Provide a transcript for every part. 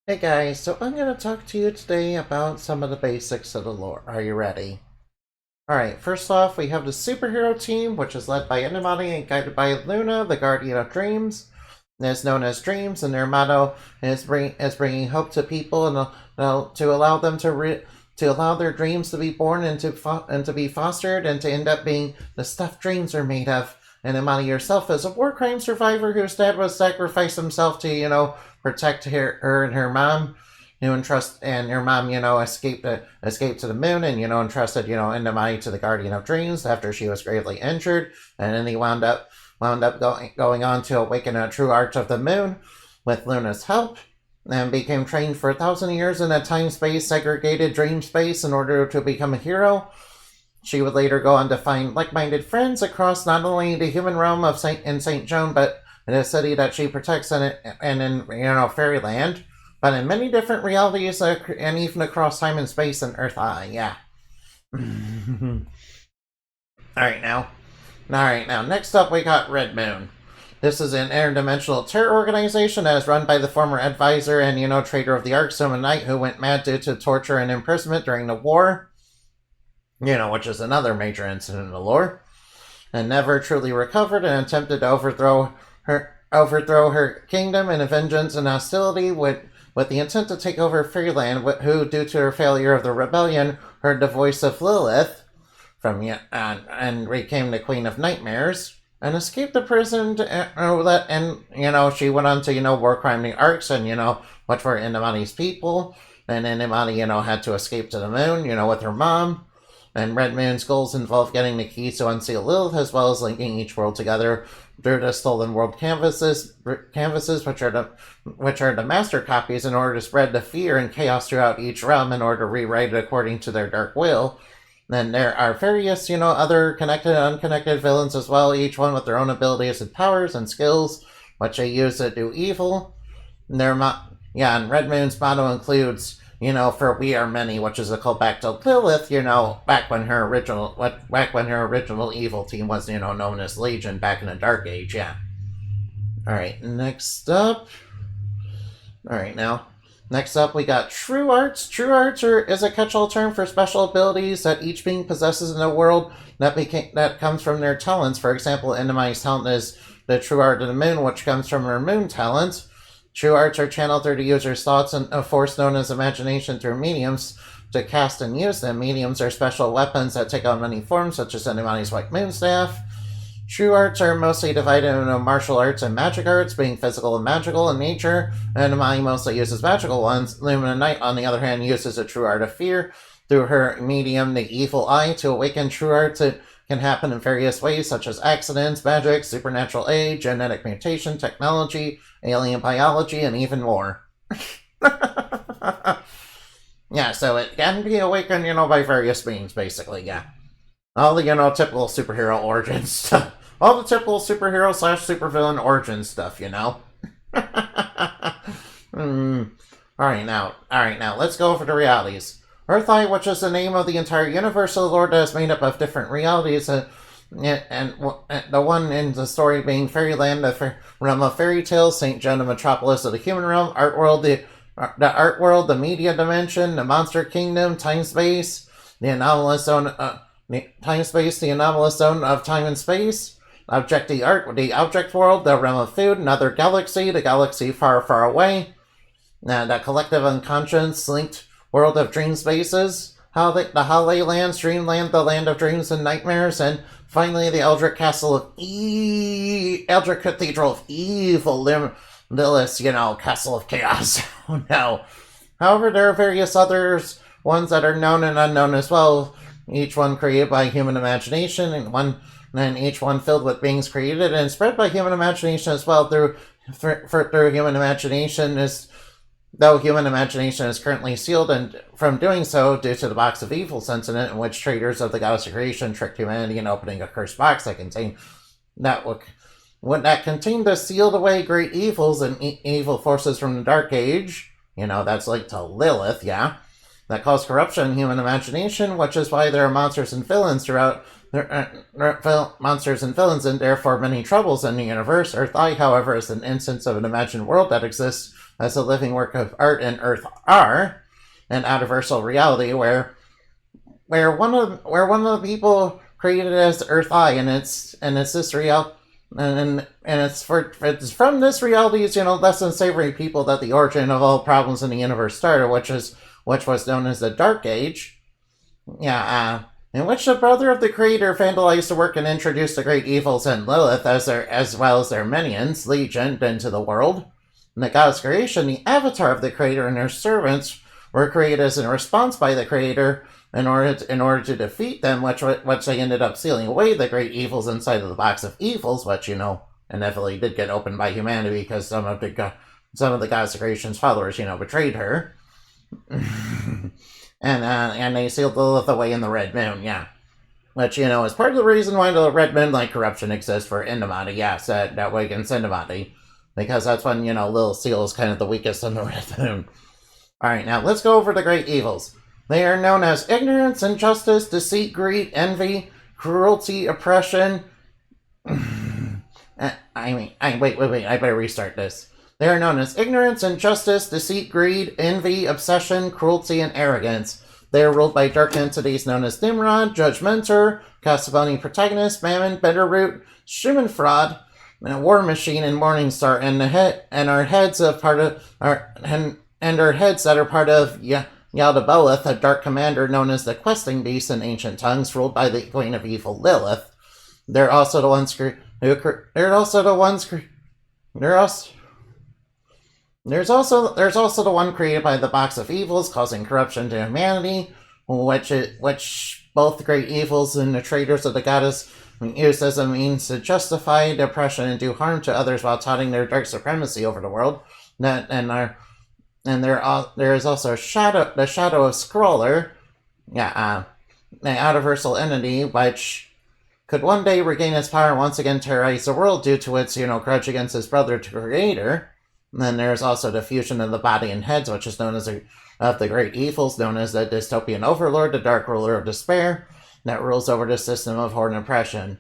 Hey guys, so I'm going to talk to you today about some of the basics of the lore. Are you ready? Alright, first off, we have the superhero team, which is led by Indumati and guided by Luna, the Guardian of Dreams. It is known as Dreams, and their motto is bringing hope to people and to allow them to allow their dreams to be born and to be fostered and to end up being the stuff dreams are made of. And Indumati herself is a war crime survivor whose dad was sacrificed himself to, protect her and her mom. Her mom, escaped to the moon and, entrusted, Indumati to the Guardian of Dreams after she was gravely injured. And then he wound up going on to awaken a true art of the moon with Luna's help, and became trained for 1,000 years in a time-space segregated dream space in order to become a hero. She would later go on to find like-minded friends across not only the human realm of St. Joan, but in a city that she protects in fairyland, but in many different realities, and even across time and space and Earth Eye. Yeah. Alright now. Next up we got Red Moon. This is an interdimensional terror organization that is run by the former advisor and, traitor of the Ark, Summon Knight, who went mad due to torture and imprisonment during the war. Which is another major incident in the lore. And never truly recovered and attempted to overthrow her kingdom in vengeance and hostility with the intent to take over Fairyland, who, due to her failure of the rebellion, heard the voice of Lilith and became the Queen of Nightmares, and escaped the prison she went on to, war crime the arcs and, much for Indumati's people, and Indumati, had to escape to the moon, with her mom. And Red Moon's goals involve getting the keys to unseal Lilith, as well as linking each world together through the stolen world canvases, which are the master copies, in order to spread the fear and chaos throughout each realm in order to rewrite it according to their dark will. Then there are various, other connected and unconnected villains as well, each one with their own abilities and powers and skills, which they use to do evil. And and Red Moon's motto includes, for we are many, which is a callback to Lilith, back when her original evil team was, known as Legion back in the Dark Age, yeah. Alright, next up we got True Arts. True Arts is a catch-all term for special abilities that each being possesses in the world that comes from their talents. For example, Indumati's talent is the True Art of the Moon, which comes from her moon talent. True arts are channeled through the user's thoughts and a force known as imagination through mediums to cast and use them. Mediums are special weapons that take on many forms, such as Indumati's White Moon Staff. True arts are mostly divided into martial arts and magic arts, being physical and magical in nature. Indumati mostly uses magical ones. Lumina Knight, on the other hand, uses a true art of fear through her medium, the Evil Eye, to awaken true arts. It can happen in various ways, such as accidents, magic, supernatural aid, genetic mutation, technology, alien biology, and even more. Yeah, so it can be awakened, by various means, basically, yeah. All the, typical superhero origin stuff. All the typical superhero / supervillain origin stuff, Alright now, let's go over the realities. Earth Eye, which is the name of the entire universe of the Lord that is made up of different realities, and the one in the story being Fairyland, the realm of fairy tales, St. Joan, the metropolis of the human realm, art world, the art world, the media dimension, the monster kingdom, time space, the anomalous zone, the anomalous zone of time and space, the object world, the realm of food, another galaxy, the galaxy far, far away, the collective unconscious linked world of dream spaces, the Holiday Lands, Dreamland, the land of dreams and nightmares, and finally the Eldritch Cathedral of Evil Lilith, Castle of Chaos. Oh no. However, there are various others, ones that are known and unknown as well, each one created by human imagination, and each one filled with beings created and spread by human imagination as well through human imagination though human imagination is currently sealed and from doing so due to the Box of Evils incident, in which traitors of the Goddess of Creation tricked humanity in opening a cursed box that contained the sealed away great evils and evil forces from the Dark Age. That's linked to Lilith, yeah. That cause corruption in human imagination, which is why there are monsters and villains throughout monsters and villains, and therefore many troubles in the universe. Earth Eye, however, is an instance of an imagined world that exists as a living work of art and Earth are, an universal reality where one of the people created as Earth I, and it's this real. And it's from this reality's less than savory people that the origin of all problems in the universe started, which was known as the Dark Age. In which the brother of the creator vandalized the work and introduced the great evils and Lilith as well as their minions, Legion, into the world. In the God's creation, the avatar of the creator and their servants were created as a response by the creator in order to defeat them, which they ended up sealing away the great evils inside of the box of evils, which inevitably did get opened by humanity because some of the God's creation's followers betrayed her. And they sealed Lilith away in the Red Moon, which is part of the reason why the Red Moon like corruption exists for Indumati, so that way against Indumati, because that's when Lilith Seal is kind of the weakest in the Red Moon. All right, now let's go over the great evils. They are known as ignorance, injustice, deceit, greed, envy, cruelty, oppression. Wait, I better restart this. They are known as ignorance, injustice, deceit, greed, envy, obsession, cruelty, and arrogance. They are ruled by dark entities known as Nimrod, Judgmentor, Casaboni Protagonist, Mammon, Bitterroot, Schumann Fraud, War Machine, and Morningstar, and our heads that are part of Yaldabaoth, a dark commander known as the Questing Beast in ancient tongues, ruled by the Queen of Evil Lilith. They're also the ones There's also the one created by the Box of Evils, causing corruption to humanity, which both great evils and the traitors of the goddess used as a means to justify the oppression and do harm to others while touting their dark supremacy over the world. There is also the shadow of Scroller, an universal entity which could one day regain its power and once again terrorize the world due to its grudge against his brother to creator. And then there's also the fusion of the body and heads, which is known as of the great evils, known as the dystopian overlord, the dark ruler of despair, that rules over the system of horde and oppression.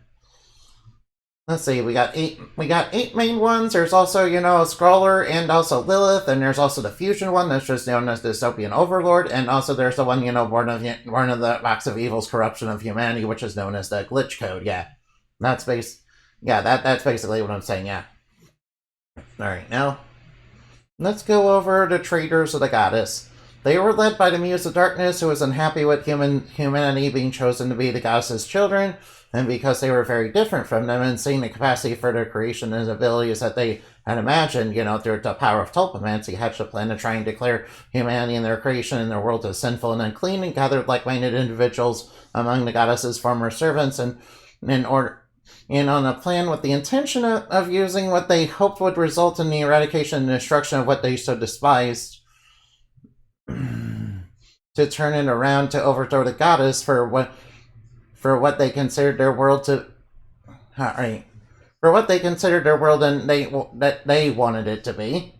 Let's see, we got eight main ones. There's also, a Scroller and also Lilith, and there's also the fusion one that's just known as the dystopian overlord, and also there's the one, born of the Box of Evil's corruption of humanity, which is known as the glitch code. That's basically what I'm saying. Alright, now let's go over the traitors of the goddess. They were led by the Muse of Darkness, who was unhappy with humanity being chosen to be the goddess's children, and because they were very different from them and seeing the capacity for their creation and abilities that they had imagined, through the power of tulpomancy, hatched a plan to try and declare humanity and their creation and their world as sinful and unclean, and gathered like-minded individuals among the goddess's former servants, and on a plan with the intention of using what they hoped would result in the eradication and destruction of what they so despised, to turn it around to overthrow the goddess for what they considered their world and that they wanted it to be.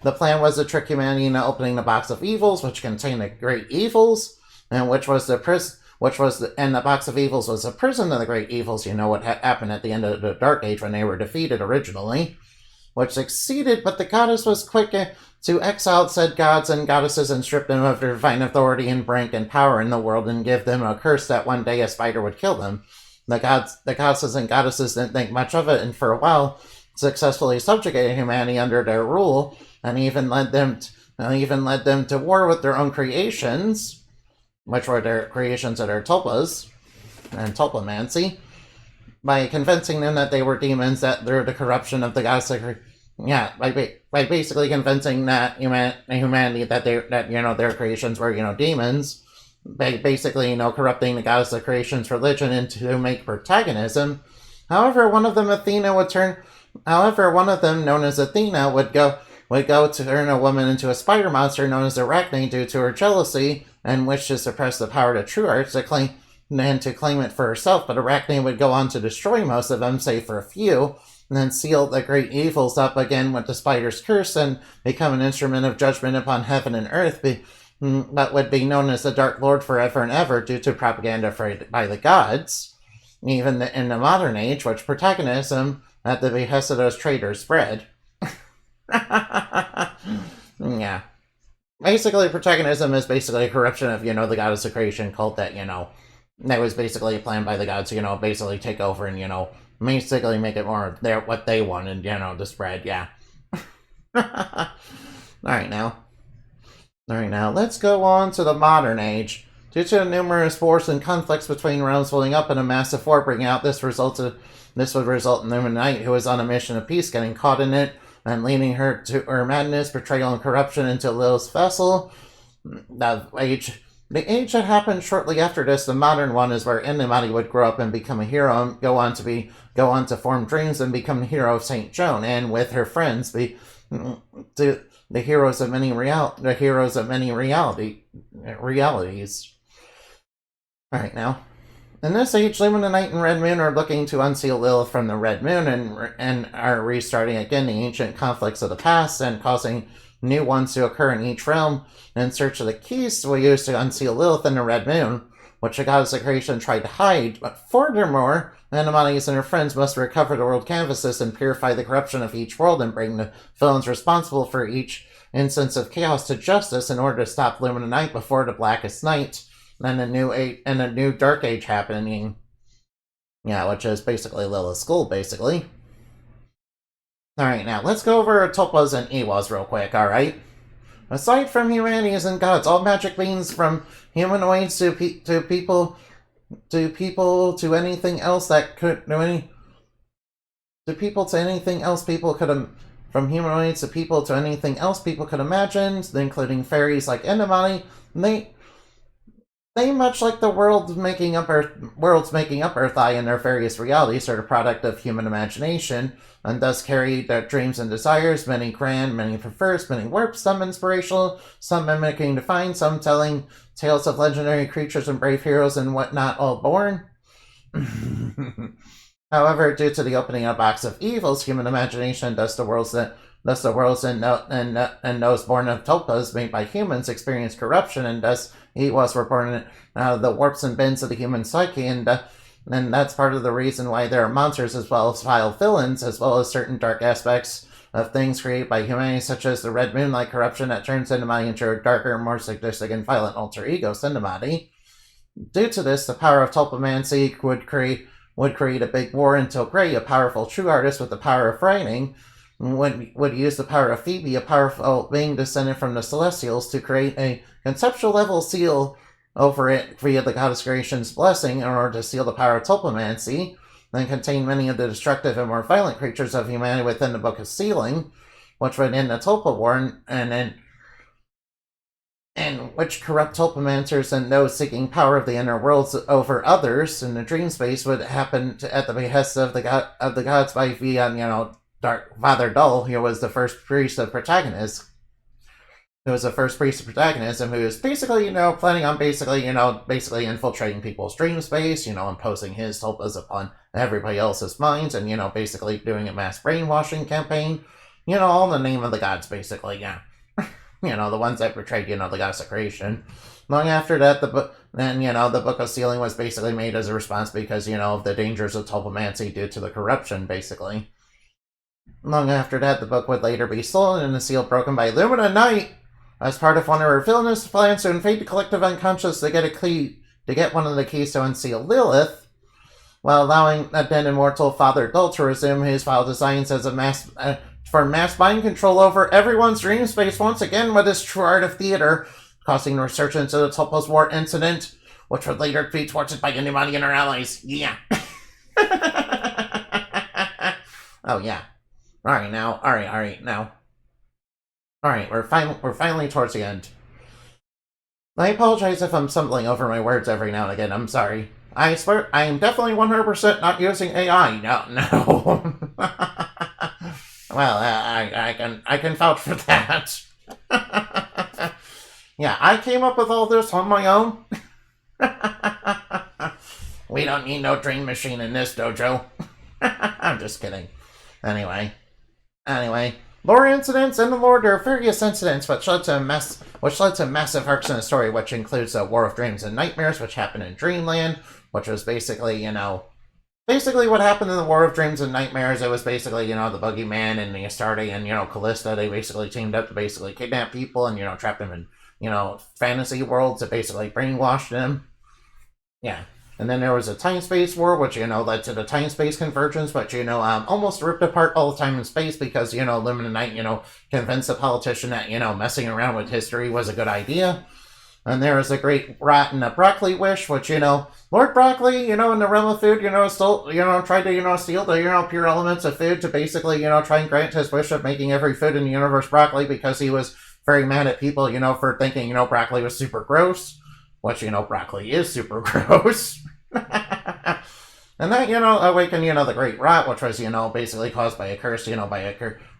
The plan was to trick humanity into opening the Box of Evils, which contained the great evils, and and the Box of Evils was a prison of the great evils. What happened at the end of the Dark Age when they were defeated originally, which succeeded, but the goddess was quick to exile said gods and goddesses and strip them of their divine authority and rank and power in the world and give them a curse that one day a spider would kill them. The goddesses and goddesses didn't think much of it, and for a while successfully subjugated humanity under their rule, and even led them to war with their own creations, which were their creations of their tulpas and tulpomancy, by convincing them that they were demons that through the corruption of the goddess. By basically convincing that humanity that their creations were Demons, by basically corrupting the goddess of creation's religion into make protagonism. However, one of them, known as Athena, would go to turn a woman into a spider monster known as Arachne due to her jealousy and wish to suppress the power of true arts to claim it for herself. But Arachne would go on to destroy most of them, save for a few, and then seal the great evils up again with the spider's curse and become an instrument of judgment upon heaven and earth, but would be known as the Dark Lord forever and ever due to propaganda by the gods, even in the modern age, which protagonism at the behest of those traitors spread. Yeah. Basically, protagonism is basically a corruption of, the goddess of creation cult that, that was basically planned by the gods to, basically take over and, basically make it more their what they wanted, to spread, yeah. Alright now. Alright now, let's go on to the modern age. Due to numerous wars and conflicts between realms building up and a massive war breaking out, this would result in Indumati, who is on a mission of peace, getting caught in it and leading her to her madness, betrayal, and corruption into Lilith's vessel. The age that happened shortly after this, the modern one, is where Indumati would grow up and become a hero, and go on to form dreams and become the hero of Saint Joan, and with her friends be the heroes of many realities. All right, now. In this age, Luminite and Red Moon are looking to unseal Lilith from the Red Moon and are restarting again the ancient conflicts of the past and causing new ones to occur in each realm in search of the keys we use to unseal Lilith and the Red Moon, which the goddess of creation tried to hide. But furthermore, Indumati and her friends must recover the world canvases and purify the corruption of each world and bring the villains responsible for each instance of chaos to justice in order to stop Luminite before the Blackest Night. And a new dark age happening. Yeah, which is basically Lilith's school, basically. Alright, now let's go over Tulpas and Ewas real quick, alright? Aside from humanities and gods, all magic beings from humanoids to people to anything else that could from humanoids to people to anything else people could imagine, including fairies like Indumati, they, much like the worlds making up Earth-I in their various realities, are the product of human imagination, and thus carry their dreams and desires, many grand, many perverse, many warped, some inspirational, some mimicking divine, some telling tales of legendary creatures and brave heroes and whatnot, all born. However, due to the opening of a box of evils, human imagination, thus the worlds and those born of tulpas made by humans experience corruption, and thus Ewas were born out of the warps and bends of the human psyche, and that's part of the reason why there are monsters as well as vile villains, as well as certain dark aspects of things created by humanity, such as the Red Moon-like corruption that turns Indumati into a darker, more sadistic, and violent alter ego, Indumati. Due to this, the power of tulpamancy would create a big war until Grey, a powerful true artist with the power of writing, would use the power of Phoebe, a powerful being descended from the Celestials, to create a conceptual level seal over it via the goddess creation's blessing in order to seal the power of tulpamancy, then contain many of the destructive and more violent creatures of humanity within the Book of Sealing, which would end the Tulpa War, and which corrupt tulpamancers and those seeking power of the inner worlds over others in the dream space would happen at the behest of the gods by via, Father Dull, who was the first priest of protagonism, who was basically, planning on basically infiltrating people's dream space, imposing his tulpas upon everybody else's minds, and, basically doing a mass brainwashing campaign, all in the name of the gods, basically, yeah. The ones that portrayed, the goddess of creation. Long after that, the Book of Sealing was basically made as a response because, of the dangers of tulpamancy due to the corruption, basically. Long after that, the book would later be stolen and the seal broken by Luminite as part of one of her villainous plans to invade the collective unconscious to get one of the keys to unseal Lilith, while allowing the then immortal Father Dull to resume his vile designs as for mass mind control over everyone's dream space once again with his true art of theater, causing resurgence of the Tulpas War incident, which would later be thwarted by Indumati and her allies. Yeah. Oh yeah. Alright, now. Alright, we're finally towards the end. I apologize if I'm stumbling over my words every now and again. I'm sorry. I swear, I am definitely 100% not using AI. No. Well, I can vouch for that. Yeah, I came up with all this on my own. We don't need no dream machine in this dojo. I'm just kidding. Anyway, lore incidents in the lore. There are various incidents which led to massive arcs in the story, which includes the War of Dreams and Nightmares, which happened in Dreamland, which was basically, basically what happened in the War of Dreams and Nightmares, it was basically, the Boogeyman and the Astarte and, Callista, they basically teamed up to basically kidnap people and, trap them in, fantasy worlds that basically brainwashed them. Yeah. And then there was a time-space war, which, led to the time-space convergence, but, almost ripped apart all the time and space because, Illuminati, convinced the politician that, messing around with history was a good idea. And there was a great rat and a broccoli wish, which, Lord Broccoli, in the realm of food, still, tried to, steal the, pure elements of food to basically, try and grant his wish of making every food in the universe broccoli because he was very mad at people, for thinking, broccoli was super gross. Which, broccoli is super gross. And that, awakened, the great rot, which was, basically caused by a curse,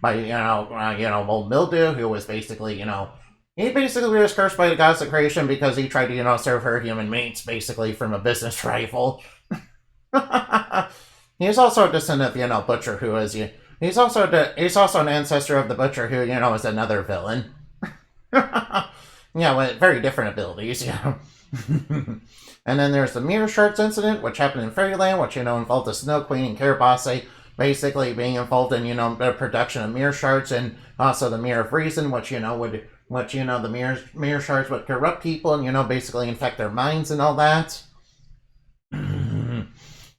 by mold mildew, who was basically, he basically was cursed by the gods of creation because he tried to, serve her human mates, basically, from a business rival. He's also a descendant of, Butcher, who is, he's also an ancestor of the Butcher, who, is another villain. Yeah, with very different abilities, And then there's the Mirror Shards incident, which happened in Fairyland, which, involved the Snow Queen and Kiribati basically being involved in, the production of Mirror Shards, and also the Mirror of Reason, which, the mirror shards would corrupt people and, basically infect their minds and all that. And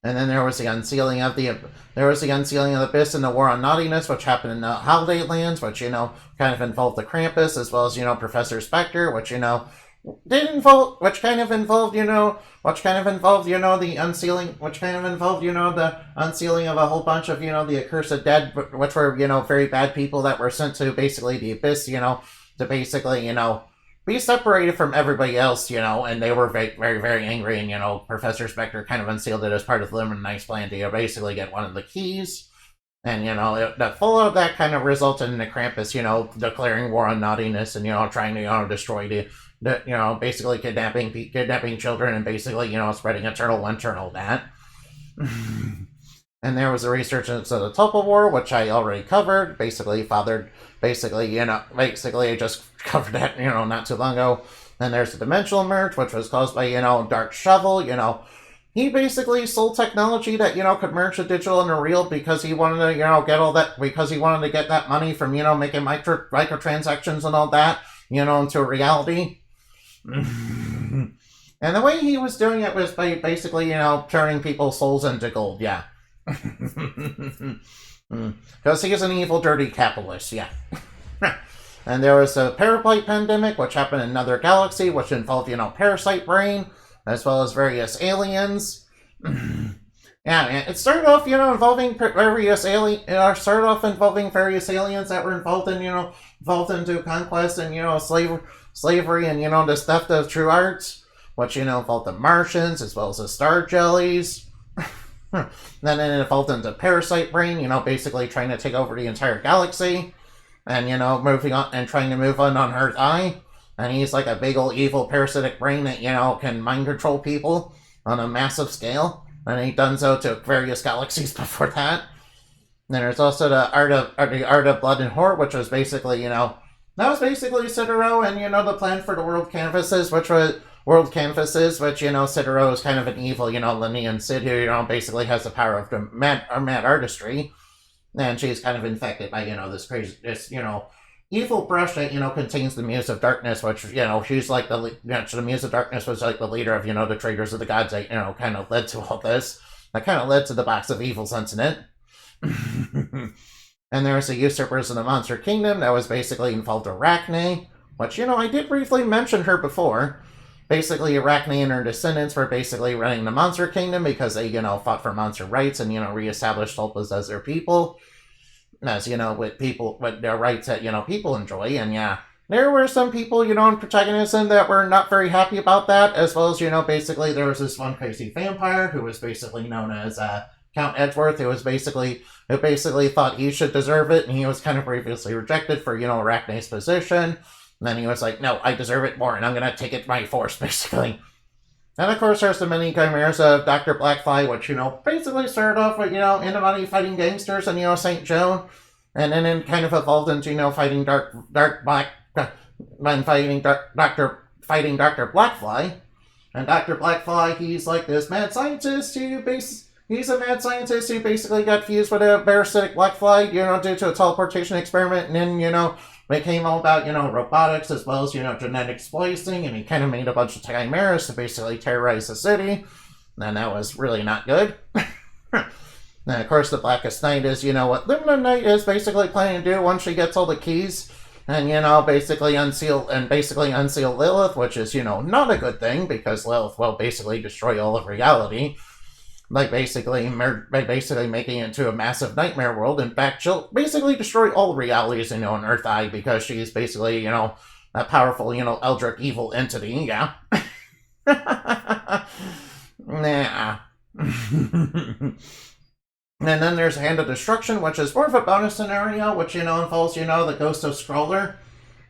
then there was the unsealing of the Abyss and the War on Naughtiness, which happened in Holiday Lands, which, kind of involved the Krampus, as well as, Professor Spectre, which, the unsealing of a whole bunch of, the accursed dead, which were, very bad people that were sent to basically the Abyss, to basically, be separated from everybody else, and they were very, very, very angry, and, Professor Spectre kind of unsealed it as part of the Illuminati's plan to basically get one of the keys. And, the full of that kind of resulted in the Krampus, declaring war on naughtiness and, trying to, destroy basically kidnapping children and basically, spreading eternal that. And there was a research into the Tulpa War, which I already covered. Basically, I just covered that, not too long ago. Then there's the Dimensional Merge, which was caused by, Dark Shovel, He basically sold technology that, could merge the digital and the real because he wanted to, get all that, because he wanted to get that money from, making microtransactions and all that, into reality. And the way he was doing it was by basically, turning people's souls into gold, yeah. Because he is an evil, dirty capitalist, yeah. And there was a Paraplite pandemic, which happened in another galaxy, which involved, Parasite Brain, as well as various aliens. Yeah, it started off, involving various aliens that were involved in, involved into conquest and, slavery and, the theft of true arts, which, involved the Martians, as well as the Star Jellies. Then it evolved into Parasite Brain, basically trying to take over the entire galaxy, and, moving on, and trying to move on Earth I. And he's like a big old evil parasitic brain that, can mind control people on a massive scale. And he done so to various galaxies before that. Then there's also the Art of Blood and Horror, which was basically, that was basically Citaro and, the plan for the World Canvases, which, Citaro is kind of an evil, Linean Sid who, basically has the power of the mad artistry. And she's kind of infected by, this crazy, evil brush that, contains the Muse of Darkness, which, she's like the Muse of Darkness was like the leader of, the Traders of the Gods that, kind of led to all this. That kind of led to the Box of Evils incident. And there was the Usurpers of the Monster Kingdom that was basically involved Arachne, which, I did briefly mention her before. Basically, Arachne and her descendants were basically running the Monster Kingdom because they, fought for monster rights and, reestablished tulpas as their people. As, with their rights that, people enjoy. And, yeah, there were some people, in protagonism that were not very happy about that. As well as, basically there was this one crazy vampire who was basically known as Count Edgeworth, who basically thought he should deserve it. And he was kind of previously rejected for, Arachne's position. And then he was like, no, I deserve it more, and I'm going to take it by force, basically. And of course, there's the many chimeras of Dr. Blackfly, which, basically started off with, Indumati fighting gangsters and, St. Joan. And then it kind of evolved into, fighting Dr. Blackfly. And Dr. Blackfly, he's like this mad scientist who he's a mad scientist who basically got fused with a parasitic black fly, due to a teleportation experiment, and then, became all about, robotics as well as, genetic splicing, and he kind of made a bunch of chimeras to basically terrorize the city. And that was really not good. And of course, the Blackest Night is, what Lumina Knight is basically planning to do once she gets all the keys. And, basically unseal Lilith, which is, not a good thing, because Lilith will basically destroy all of reality. By basically making it into a massive nightmare world. In fact, she'll basically destroy all realities, in Earth Eye, because she's basically, a powerful, eldritch evil entity, yeah. Nah. And then there's Hand of Destruction, which is more of a bonus scenario, which, involves, the Ghost of Scroller.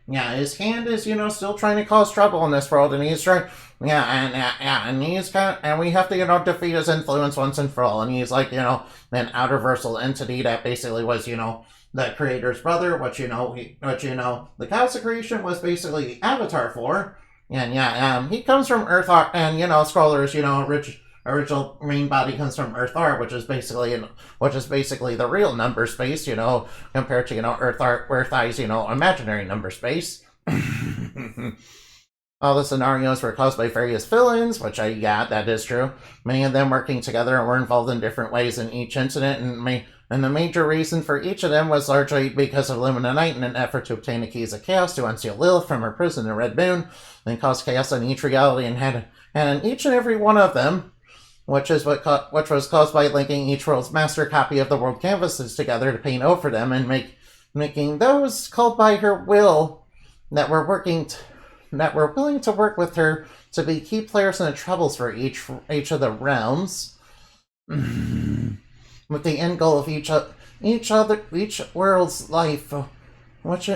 Yeah, his hand is, still trying to cause trouble in this world, and he's trying, and he's and we have to, defeat his influence once and for all, and he's like, an outerversal entity that basically was, the creator's brother, which, the consecration was basically the avatar for, and, he comes from Earth, and, Scroller's, original main body comes from Earth R, which is basically the real number space, compared to Earth I's, imaginary number space. All the scenarios were caused by various villains, which that is true. Many of them working together and were involved in different ways in each incident, and the major reason for each of them was largely because of Lumina Knight in an effort to obtain the keys of chaos to unseal Lilith from her prison in Red Moon, and cause chaos in each reality, and had in each and every one of them, which was caused by linking each world's master copy of the world canvases together to paint over them, and making those called by her will that were willing to work with her to be key players in the troubles for each of the realms, with the end goal of each world's life, which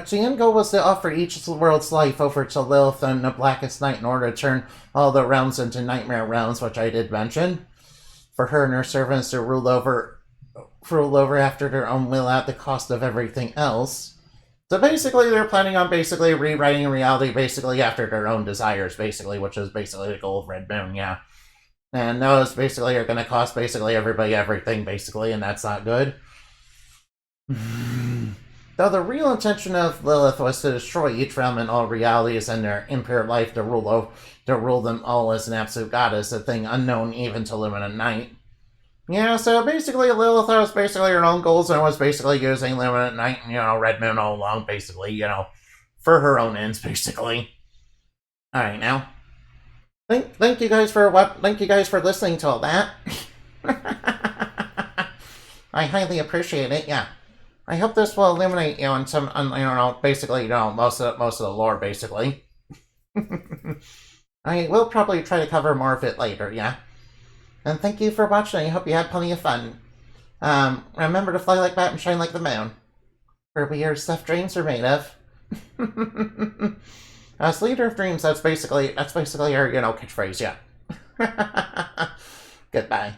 the end goal was to offer each world's life over to Lilith and the Blackest Night in order to turn all the realms into nightmare realms, which I did mention, for her and her servants to rule over after their own will at the cost of everything else. So basically, they're planning on rewriting reality after their own desires, which is basically the goal of Red Moon, yeah. And those basically are going to cost everybody everything, and that's not good. Though the real intention of Lilith was to destroy each realm and all realities and their impure life to rule them all as an absolute goddess, a thing unknown even to Lumina Knight. Yeah, so basically Lilith has her own goals and was using Lumina Knight and, Red Moon all along, for her own ends, Alright, now. Thank you guys for listening to all that. I highly appreciate it, yeah. I hope this will illuminate you on some, most of the lore, I will probably try to cover more of it later, yeah. And thank you for watching. I hope you had plenty of fun. Remember to fly like bat and shine like the moon. For we are stuff dreams are made of. As leader of dreams, that's basically our, catchphrase, yeah. Goodbye.